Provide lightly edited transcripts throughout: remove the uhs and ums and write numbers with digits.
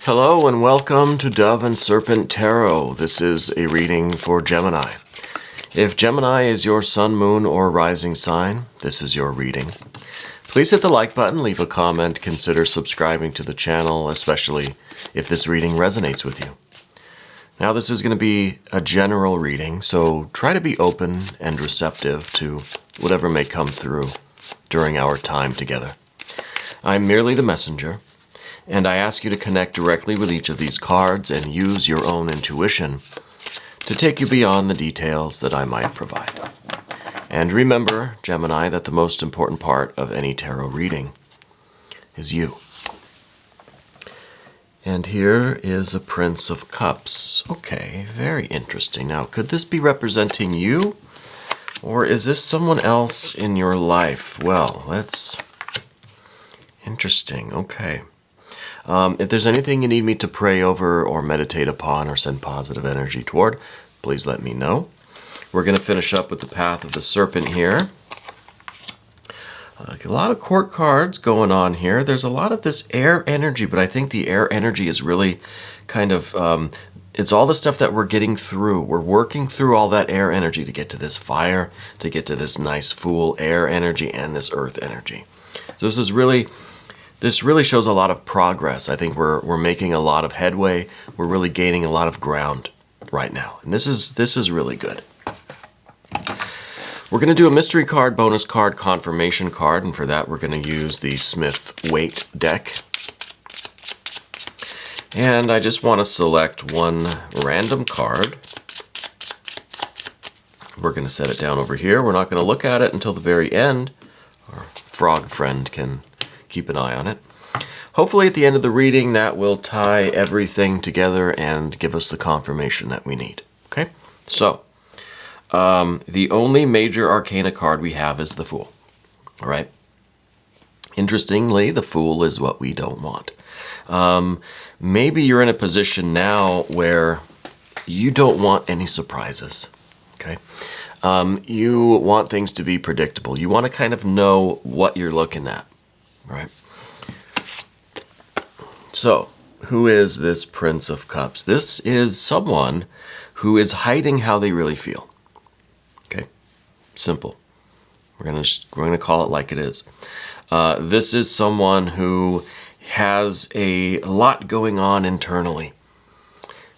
Hello and welcome to Dove and Serpent Tarot. This is a reading for Gemini. If Gemini is your sun, moon, or rising sign, this is your reading. Please hit the like button, leave a comment, consider subscribing to the channel, especially if this reading resonates with you. Now this is going to be a general reading, so try to be open and receptive to whatever may come through during our time together. I'm merely the messenger, and I ask you to connect directly with each of these cards and use your own intuition to take you beyond the details that I might provide. And remember, Gemini, that the most important part of any tarot reading is you. And here is a Prince of Cups. Okay, very interesting. Now, could this be representing you? Or is this someone else in your life? Well, interesting, okay. If there's anything you need me to pray over or meditate upon or send positive energy toward, please let me know. We're going to finish up with the Path of the Serpent here. A lot of court cards going on here. There's a lot of this air energy, but I think the air energy is really kind of, it's all the stuff that we're getting through. We're working through all that air energy to get to this fire, to get to this nice Fool air energy and this earth energy. So this really shows a lot of progress. I think we're making a lot of headway. We're really gaining a lot of ground right now. And this is really good. We're going to do a mystery card, bonus card, confirmation card, and for that we're going to use the Smith-Waite deck. And I just want to select one random card. We're going to set it down over here. We're not going to look at it until the very end. Our frog friend can keep an eye on it. Hopefully at the end of the reading that will tie everything together and give us the confirmation that we need. Okay, so the only major arcana card we have is the Fool. All right. Interestingly, the Fool is what we don't want. Maybe you're in a position now where you don't want any surprises. Okay. You want things to be predictable. You want to kind of know what you're looking at. Right. So, who is this Prince of Cups? This is someone who is hiding how they really feel. Okay, simple. We're gonna call it like it is. This is someone who has a lot going on internally.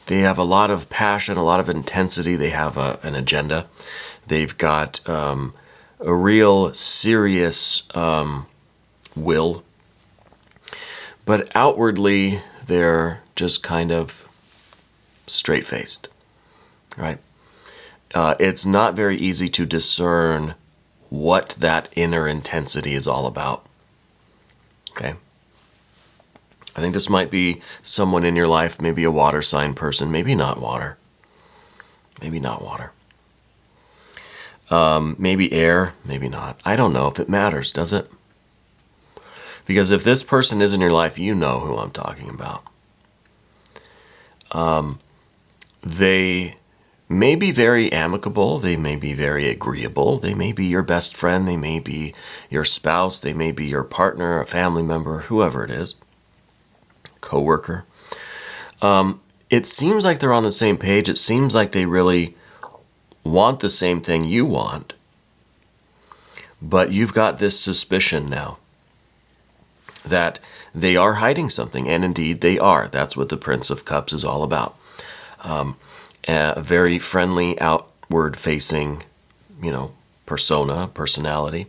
They have a lot of passion, a lot of intensity. They have an agenda. They've got a real serious will, but outwardly they're just kind of straight-faced, right? It's not very easy to discern what that inner intensity is all about. Okay, I think this might be someone in your life, maybe a water sign person, maybe not water, maybe not water, maybe air, maybe not. I don't know if it matters, does it? Because if this person is in your life, you know who I'm talking about. They may be very amicable. They may be very agreeable. They may be your best friend. They may be your spouse. They may be your partner, a family member, whoever it is, coworker. It seems like they're on the same page. It seems like they really want the same thing you want. But you've got this suspicion now that they are hiding something, and indeed they are. That's what the Prince of Cups is all about. A very friendly, outward-facing, personality.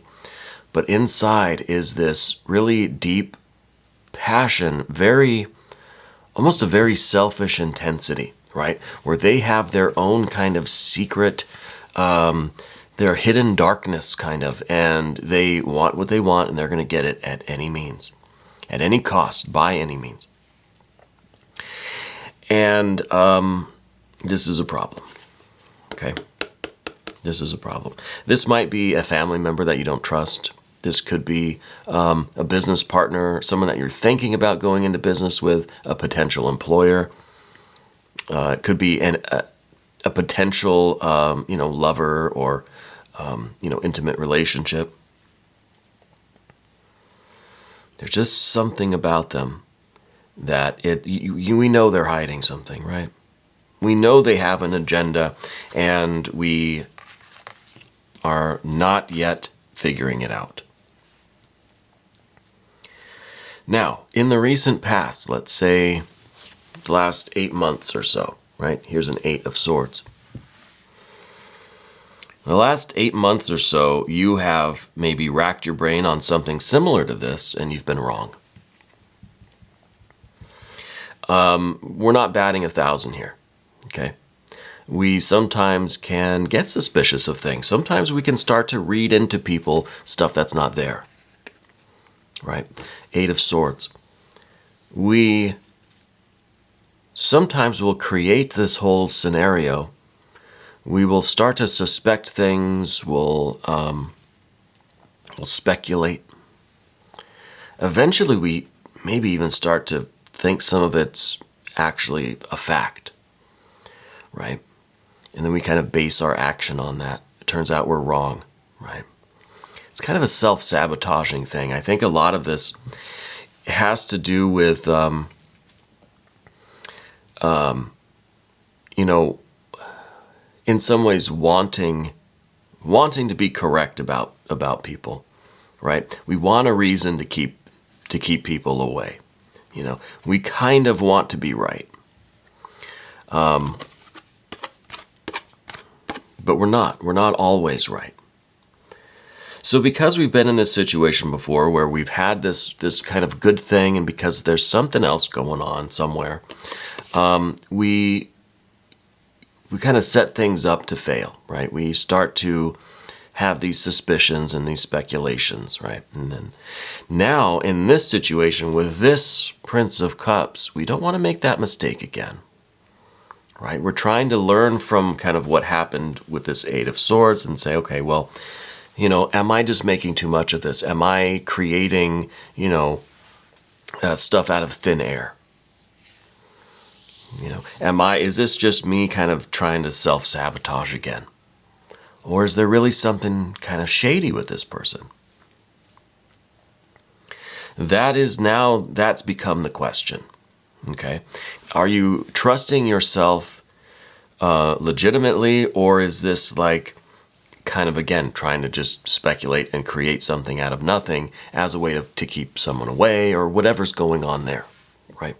But inside is this really deep passion, almost a very selfish intensity, right? Where they have their own kind of secret, their hidden darkness kind of, and they want what they want, and they're going to get it at any means. At any cost, by any means. And this is a problem, okay? This is a problem. This might be a family member that you don't trust. This could be a business partner, someone that you're thinking about going into business with, a potential employer. It could be a potential, lover or, intimate relationship. There's just something about them that we know they're hiding something, right? We know they have an agenda, and we are not yet figuring it out. Now, in the recent past, let's say the last 8 months or so, right? Here's an 8 of Swords. The last 8 months or so, you have maybe racked your brain on something similar to this, and you've been wrong. We're not batting 1,000 here, okay? We sometimes can get suspicious of things. Sometimes we can start to read into people stuff that's not there, right? 8 of Swords. We sometimes will create this whole scenario. We will start to suspect things. We'll speculate. Eventually, we maybe even start to think some of it's actually a fact, right? And then we kind of base our action on that. It turns out we're wrong, right? It's kind of a self-sabotaging thing. I think a lot of this has to do with, in some ways wanting to be correct about people, right? We want a reason to keep people away. We kind of want to be right. But we're not. We're not always right. So because we've been in this situation before where we've had this kind of good thing, and because there's something else going on somewhere, we kind of set things up to fail, right? We start to have these suspicions and these speculations, right? And then now in this situation with this Prince of Cups, we don't want to make that mistake again, right? We're trying to learn from kind of what happened with this 8 of Swords and say, okay, well, am I just making too much of this? Am I creating, stuff out of thin air? Is this just me kind of trying to self-sabotage again? Or is there really something kind of shady with this person? That's become the question, okay? Are you trusting yourself legitimately, or is this like kind of, again, trying to just speculate and create something out of nothing as a way to keep someone away, or whatever's going on there, right?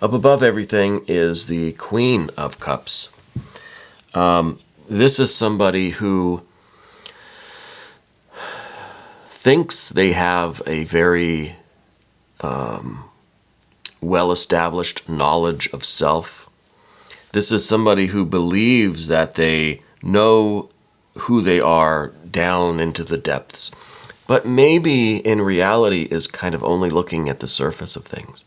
Up above everything is the Queen of Cups. This is somebody who thinks they have a very well-established knowledge of self. This is somebody who believes that they know who they are down into the depths, but maybe in reality is kind of only looking at the surface of things.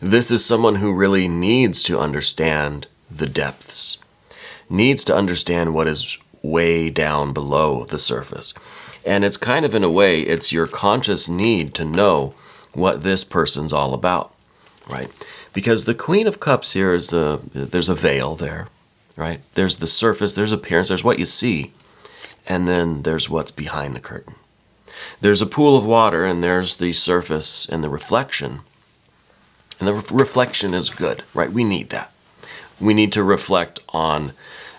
This is someone who really needs to understand the depths, needs to understand what is way down below the surface. And it's kind of, in a way, it's your conscious need to know what this person's all about, right? Because the Queen of Cups here is there's a veil there, right? There's the surface, there's appearance, there's what you see, and then there's what's behind the curtain. There's a pool of water, and there's the surface and the reflection. And the reflection is good, right? We need that. We need to reflect on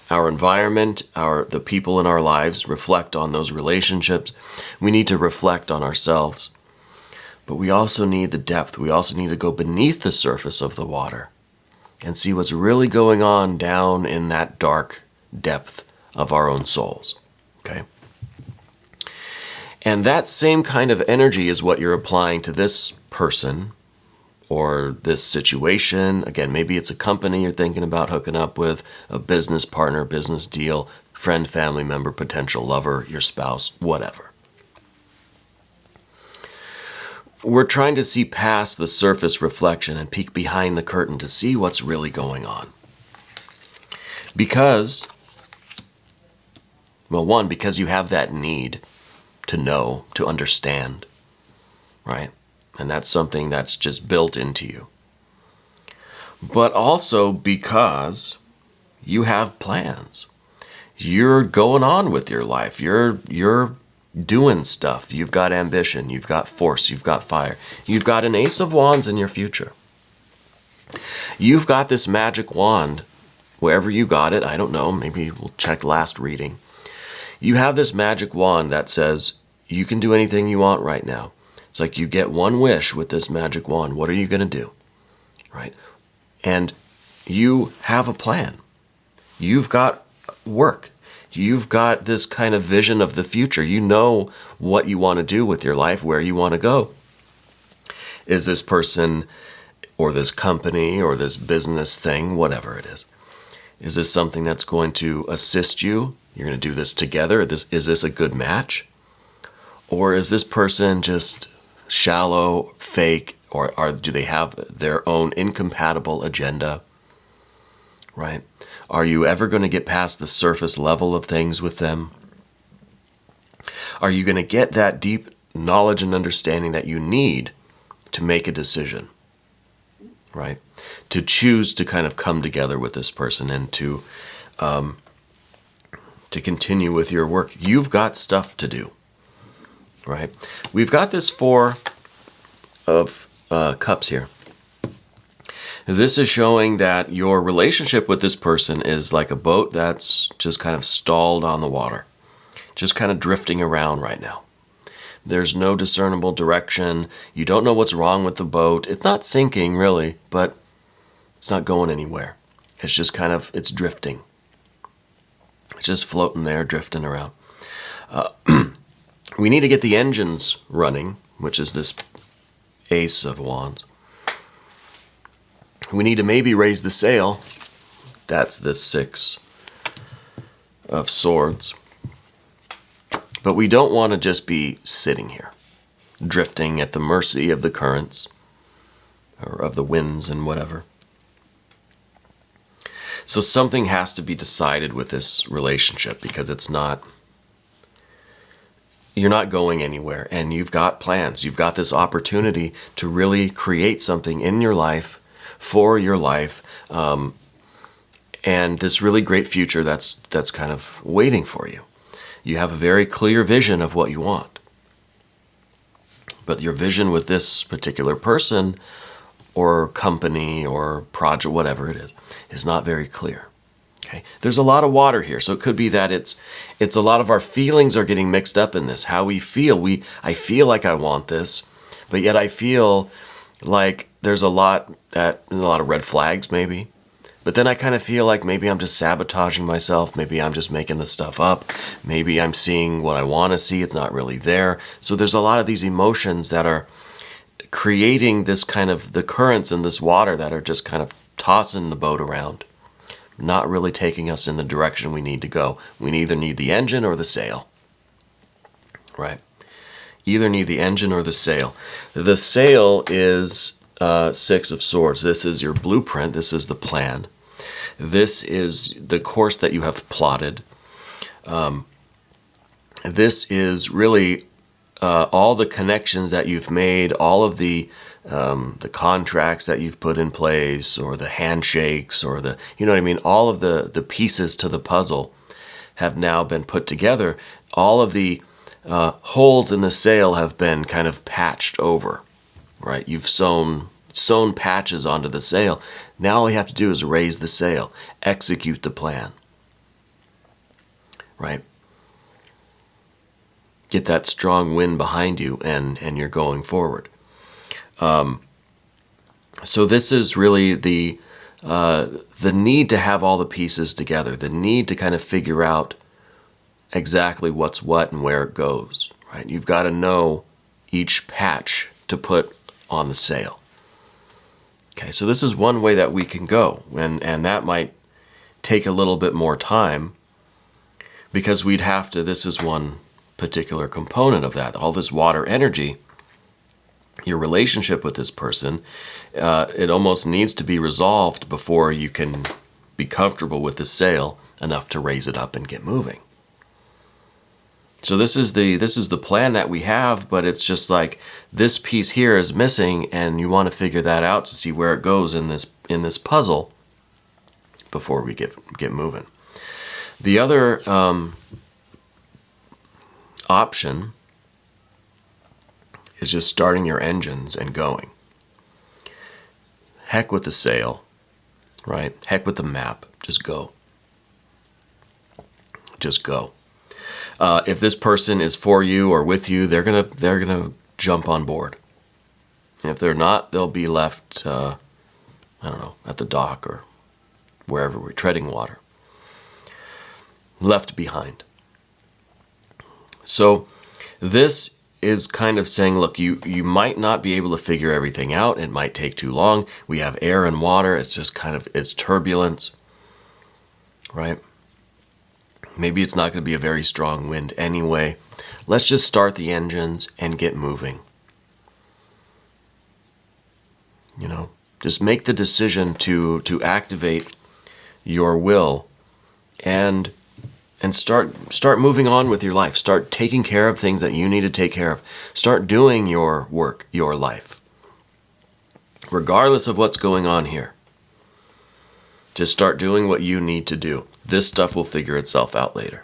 our environment, the people in our lives, reflect on those relationships. We need to reflect on ourselves. But we also need the depth. We also need to go beneath the surface of the water and see what's really going on down in that dark depth of our own souls, okay? And that same kind of energy is what you're applying to this person or this situation. Again, maybe it's a company you're thinking about hooking up with, a business partner, business deal, friend, family member, potential lover, your spouse, whatever. We're trying to see past the surface reflection and peek behind the curtain to see what's really going on. Because you have that need to know, to understand, right? And that's something that's just built into you. But also because you have plans. You're going on with your life. You're doing stuff. You've got ambition, you've got force, you've got fire. You've got an Ace of Wands in your future. You've got this magic wand, wherever you got it, I don't know, maybe we'll check last reading. You have this magic wand that says you can do anything you want right now. It's like you get one wish with this magic wand. What are you going to do? Right? And you have a plan. You've got work. You've got this kind of vision of the future. You know what you want to do with your life, where you want to go. Is this person or this company or this business thing, whatever it is this something that's going to assist you? You're going to do this together? Is this a good match? Or is this person just shallow, fake, or do they have their own incompatible agenda? Right? Are you ever going to get past the surface level of things with them? Are you going to get that deep knowledge and understanding that you need to make a decision? Right? To choose to kind of come together with this person and to continue with your work. You've got stuff to do. Right? We've got this Four of Cups here. This is showing that your relationship with this person is like a boat that's just kind of stalled on the water, just kind of drifting around right now. There's no discernible direction. You don't know what's wrong with the boat. It's not sinking really, but it's not going anywhere. It's just kind of, it's drifting. It's just floating there, drifting around. We need to get the engines running, which is this Ace of Wands. We need to maybe raise the sail. That's the Six of Swords. But we don't want to just be sitting here, drifting at the mercy of the currents or of the winds and whatever. So something has to be decided with this relationship, because you're not going anywhere, and you've got plans. You've got this opportunity to really create something in your life, for your life, and this really great future that's kind of waiting for you. You have a very clear vision of what you want. But your vision with this particular person or company or project, whatever it is not very clear. Okay? There's a lot of water here, so it could be that it's a lot of our feelings are getting mixed up in this. How we feel. I feel like I want this, but yet I feel like there's a lot of red flags maybe. But then I kind of feel like maybe I'm just sabotaging myself. Maybe I'm just making this stuff up. Maybe I'm seeing what I want to see. It's not really there. So there's a lot of these emotions that are creating this kind of the currents in this water that are just kind of tossing the boat around, not really taking us in the direction we need to go. We either need the engine or the sail. Right? Either need the engine or the sail. The sail is Six of Swords. This is your blueprint. This is the plan. This is the course that you have plotted. This is really all the connections that you've made, all of the contracts that you've put in place, or the handshakes, or you know what I mean? All of the pieces to the puzzle have now been put together. All of the holes in the sail have been kind of patched over, right? You've sewn patches onto the sail. Now all you have to do is raise the sail, execute the plan, right? Get that strong wind behind you, and you're going forward. So this is really the need to have all the pieces together, the need to kind of figure out exactly what's what and where it goes, right? You've got to know each patch to put on the sail. Okay, so this is one way that we can go, and that might take a little bit more time, because we'd have to, this is one particular component of that, all this water energy, your relationship with this person, it almost needs to be resolved before you can be comfortable with the sail enough to raise it up and get moving. So this is the plan that we have, but it's just like this piece here is missing, and you want to figure that out to see where it goes in this puzzle before we get moving. The other option is just starting your engines and going. Heck with the sail, right? Heck with the map. Just go. Just go. If this person is for you or with you, they're gonna jump on board. And if they're not, they'll be left, I don't know, at the dock or wherever we're treading water. Left behind. So this is kind of saying, look, you might not be able to figure everything out. It might take too long. We have air and water. It's just kind of, it's turbulence, right? Maybe it's not going to be a very strong wind anyway. Let's just start the engines and get moving. You know, just make the decision to activate your will and start moving on with your life. Start taking care of things that you need to take care of. Start doing your work, your life. Regardless of what's going on here. Just start doing what you need to do. This stuff will figure itself out later.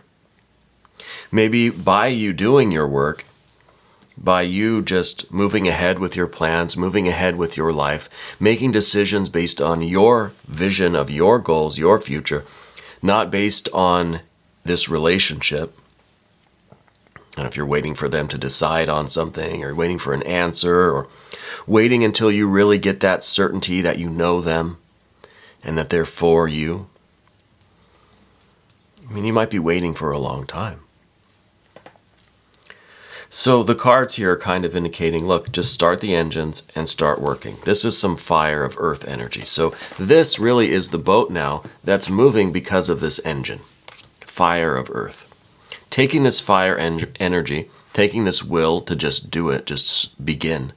Maybe by you doing your work, by you just moving ahead with your plans, moving ahead with your life, making decisions based on your vision of your goals, your future, not based on this relationship. And if you're waiting for them to decide on something, or waiting for an answer, or waiting until you really get that certainty that you know them and that they're for you, I mean, you might be waiting for a long time. So the cards here are kind of indicating, look, just start the engines and start working. This is some fire of earth energy. So this really is the boat now that's moving because of this engine. Fire of earth. Taking this fire energy, taking this will to just do it, just begin.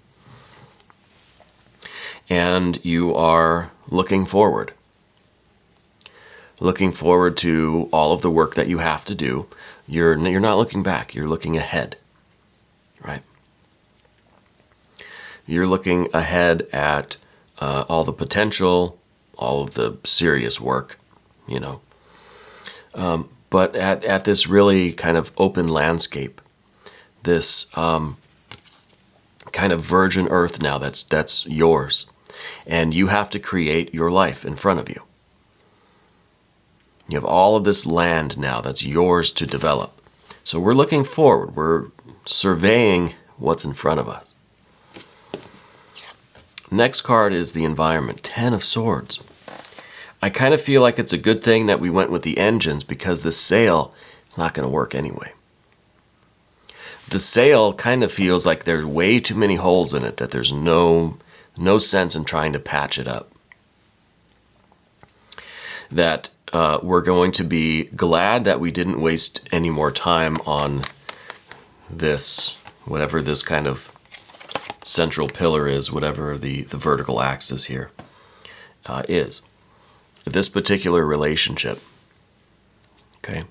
And you are looking forward. Looking forward to all of the work that you have to do. You're not looking back, you're looking ahead. Right? You're looking ahead at all the potential, all of the serious work, you know. But at this really kind of open landscape, this kind of virgin earth now that's yours. And you have to create your life in front of you. You have all of this land now that's yours to develop. So we're looking forward. We're surveying what's in front of us. Next card is the environment, 10 of Swords. I kind of feel like it's a good thing that we went with the engines because the sail is not going to work anyway. The sail kind of feels like there's way too many holes in it, that there's no sense in trying to patch it up. That we're going to be glad that we didn't waste any more time on this, whatever this kind of central pillar is, whatever the vertical axis here is. This particular relationship. Okay?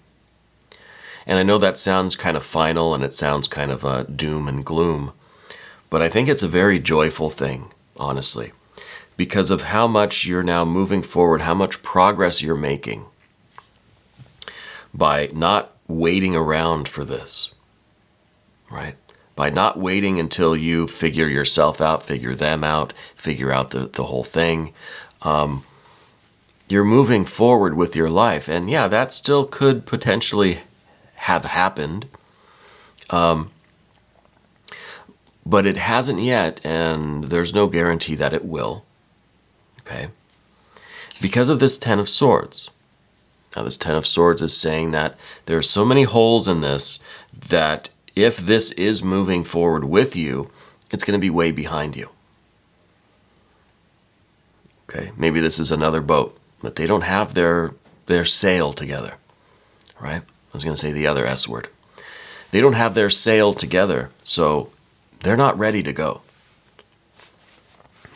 And I know that sounds kind of final and it sounds kind of doom and gloom, but I think it's a very joyful thing, honestly, because of how much you're now moving forward, how much progress you're making by not waiting around for this, right? By not waiting until you figure yourself out, figure them out, figure out the whole thing. You're moving forward with your life. And yeah, that still could potentially have happened. But it hasn't yet, and there's no guarantee that it will. Okay? Because of this 10 of Swords. Now, this 10 of Swords is saying that there are so many holes in this that if this is moving forward with you, it's going to be way behind you. Okay? Maybe this is another boat, but they don't have their sail together. Right? I was going to say the other S word. They don't have their sail together, so they're not ready to go.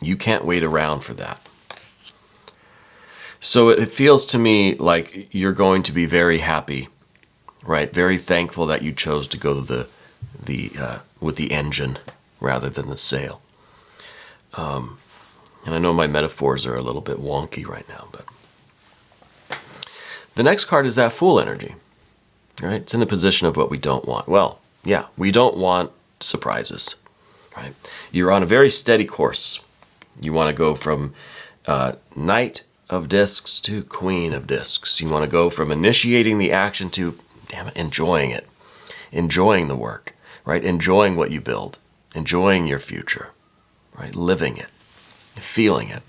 You can't wait around for that. So it feels to me like you're going to be very happy, right? Very thankful that you chose to go to with the engine rather than the sail. And I know my metaphors are a little bit wonky right now, but the next card is that Fool energy, right? It's in the position of what we don't want. Well, Yeah, we don't want surprises, right? You're on a very steady course. You want to go from Knight of Discs to Queen of Discs. You want to go from initiating the action to, damn it, enjoying it. Enjoying the work, right? Enjoying what you build. Enjoying your future, right? Living it. Feeling it.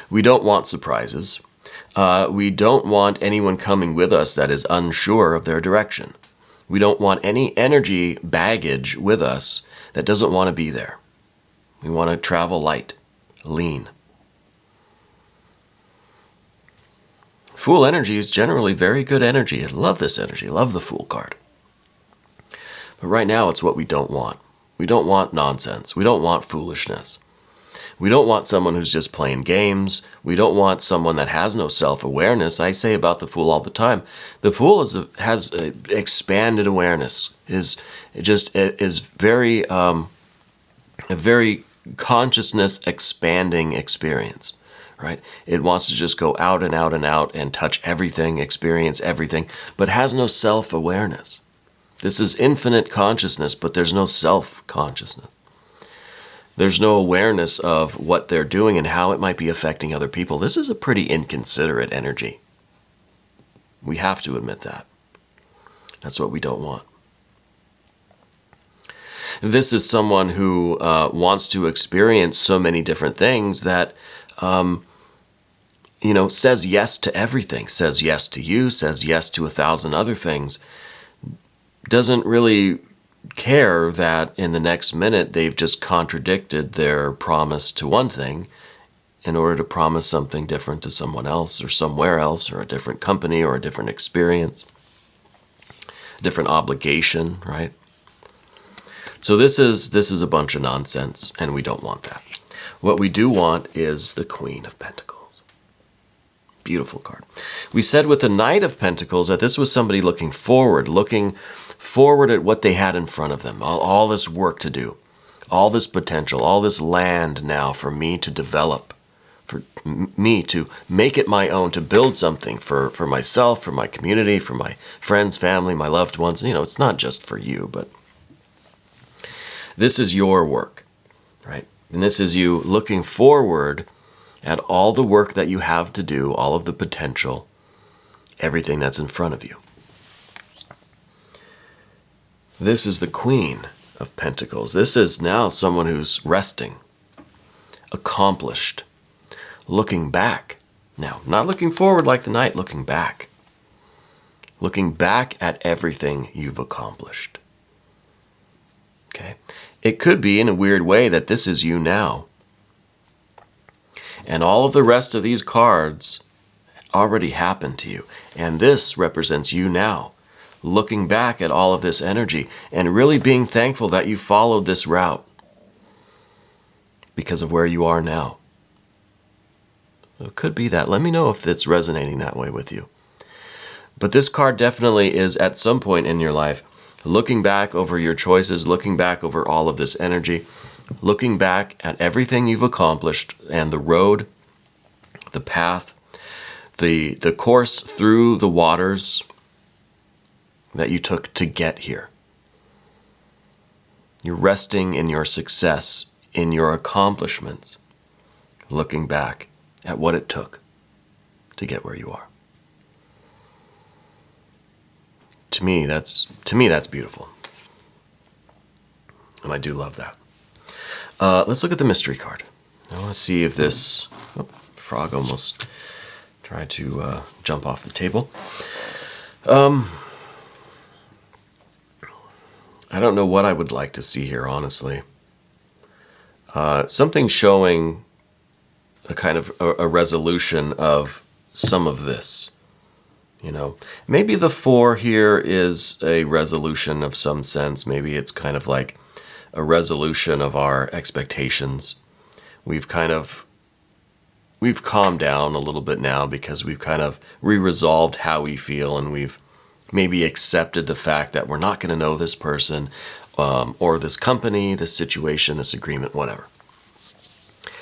We don't want surprises. We don't want anyone coming with us that is unsure of their direction. We don't want any energy baggage with us that doesn't want to be there. We want to travel light, lean. Fool energy is generally very good energy. I love this energy. I love the Fool card. But right now, it's what we don't want. We don't want nonsense. We don't want foolishness. We don't want someone who's just playing games. We don't want someone that has no self-awareness. I say about the Fool all the time. The Fool has a expanded awareness. Is very a very consciousness expanding experience. Right? It wants to just go out and out and out and touch everything, experience everything, but has no self-awareness. This is infinite consciousness, but there's no self-consciousness. There's no awareness of what they're doing and how it might be affecting other people. This is a pretty inconsiderate energy. We have to admit that. That's what we don't want. This is someone who wants to experience so many different things that says yes to everything, says yes to you, says yes to 1,000 other things, doesn't really care that in the next minute they've just contradicted their promise to one thing in order to promise something different to someone else or somewhere else or a different company or a different experience, a different obligation, right? So this is a bunch of nonsense, and we don't want that. What we do want is the Queen of Pentacles. Beautiful card. We said with the Knight of Pentacles that this was somebody looking forward at what they had in front of them, all this work to do, all this potential, all this land now for me to develop, for me to make it my own, to build something for myself, for my community, for my friends, family, my loved ones. It's not just for you, but this is your work, right? And this is you looking forward at all the work that you have to do, all of the potential, everything that's in front of you. This is the Queen of Pentacles. This is now someone who's resting, accomplished, looking back. Now, not looking forward like the Knight, looking back. Looking back at everything you've accomplished. Okay? It could be in a weird way that this is you now. And all of the rest of these cards already happened to you. And this represents you now, looking back at all of this energy and really being thankful that you followed this route because of where you are now. So it could be that. Let me know if it's resonating that way with you. But this card definitely is at some point in your life looking back over your choices, looking back over all of this energy, looking back at everything you've accomplished and the road, the path, the course through the waters that you took to get here. You're resting in your success, in your accomplishments, looking back at what it took to get where you are. To me, that's beautiful. And I do love that. Let's look at the mystery card. I want to see if this... Oh, frog almost tried to jump off the table. I don't know what I would like to see here, honestly. Something showing a kind of a resolution of some of this. Maybe the 4 here is a resolution of some sense. Maybe it's kind of like a resolution of our expectations. We've calmed down a little bit now because we've kind of re-resolved how we feel, and we've maybe accepted the fact that we're not going to know this person or this company, this situation, this agreement, whatever.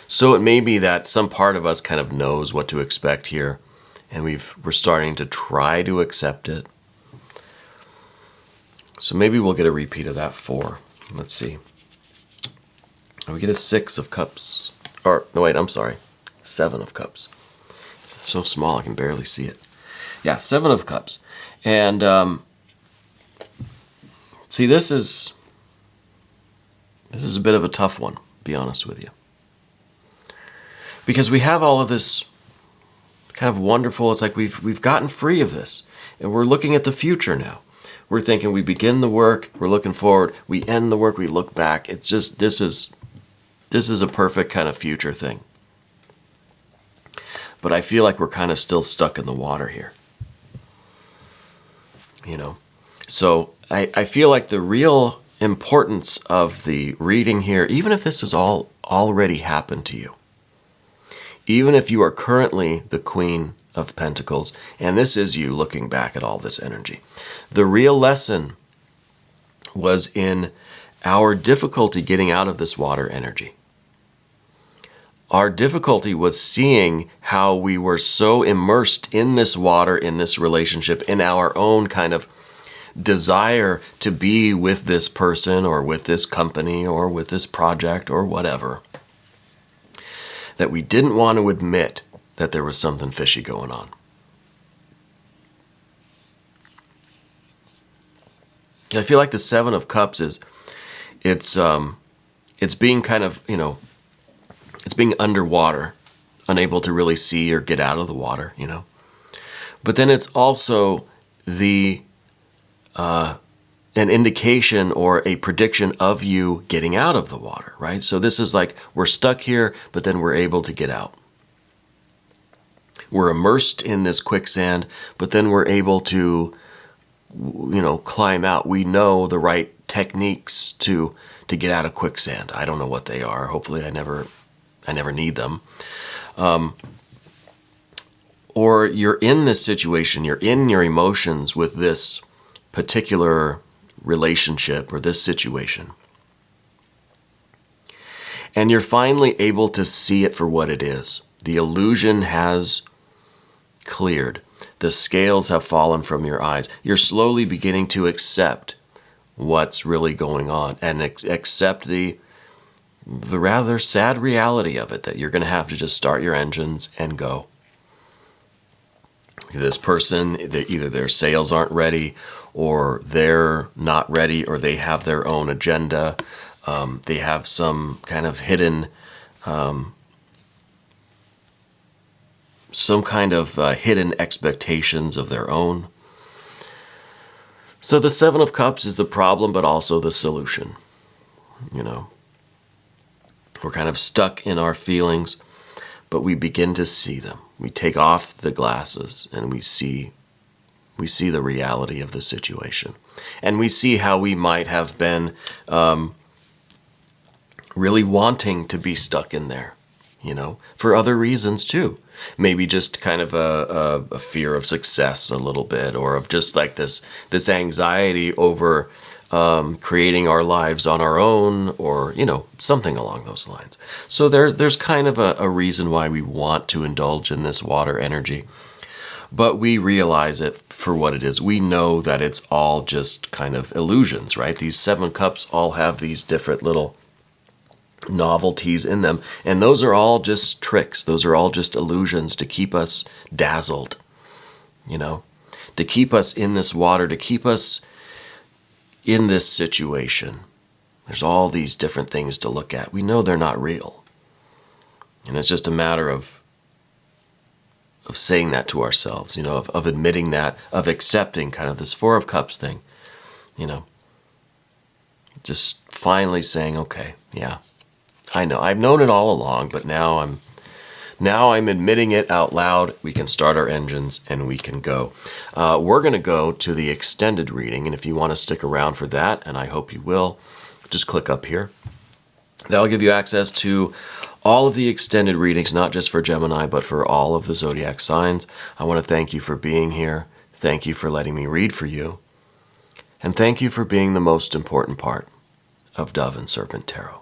So it may be that some part of us kind of knows what to expect here, and we're starting to try to accept it. So maybe we'll get a repeat of that 4. Let's see. We get a 6 of Cups. Or, no wait, I'm sorry. 7 of Cups. It's so small I can barely see it. Yeah, 7 of Cups. And see, this is a bit of a tough one, to be honest with you. Because we have all of this kind of wonderful, it's like we've gotten free of this. And we're looking at the future now. We're thinking we begin the work, we're looking forward, we end the work, we look back. It's just, this is a perfect kind of future thing. But I feel like we're kind of still stuck in the water here. You know? So I feel like the real importance of the reading here, even if this has all already happened to you, even if you are currently the Queen of Pentacles, and this is you looking back at all this energy, the real lesson was in our difficulty getting out of this water energy. Our difficulty was seeing how we were so immersed in this water, in this relationship, in our own kind of desire to be with this person or with this company or with this project or whatever, that we didn't want to admit that there was something fishy going on. I feel like the 7 of Cups it's being kind of, you know, it's being underwater, unable to really see or get out of the water, you know. But then it's also an indication or a prediction of you getting out of the water, right? So this is like we're stuck here, but then we're able to get out. We're immersed in this quicksand, but then we're able to, you know, climb out. We know the right techniques to get out of quicksand. I don't know what they are. Hopefully I never need them. Or you're in this situation, you're in your emotions with this particular relationship or this situation. And you're finally able to see it for what it is. The illusion has cleared. The scales have fallen from your eyes. You're slowly beginning to accept what's really going on and accept the rather sad reality of it, that you're going to have to just start your engines and go. This person, either their sales aren't ready, or they're not ready, or they have their own agenda. They have some kind of hidden, hidden expectations of their own. So the 7 of Cups is the problem, but also the solution. You know, we're kind of stuck in our feelings, but we begin to see them. We take off the glasses and we see the reality of the situation. And we see how we might have been really wanting to be stuck in there, you know, for other reasons too. Maybe just kind of a fear of success a little bit, or of just like this anxiety over creating our lives on our own, or, you know, something along those lines. So there's kind of a reason why we want to indulge in this water energy, but we realize it for what it is. We know that it's all just kind of illusions, right? These 7 cups all have these different little novelties in them, and those are all just tricks. Those are all just illusions to keep us dazzled, you know, to keep us in this water, to keep us in this situation. There's all these different things to look at. We know they're not real. And it's just a matter of saying that to ourselves, you know, of admitting that, of accepting kind of this 4 of Cups thing, you know. Just finally saying, okay, yeah, I know. I've known it all along, but now I'm admitting it out loud. We can start our engines and we can go. We're going to go to the extended reading, and if you want to stick around for that, and I hope you will, just click up here. That'll give you access to all of the extended readings, not just for Gemini, but for all of the zodiac signs. I want to thank you for being here. Thank you for letting me read for you. And thank you for being the most important part of Dove and Serpent Tarot.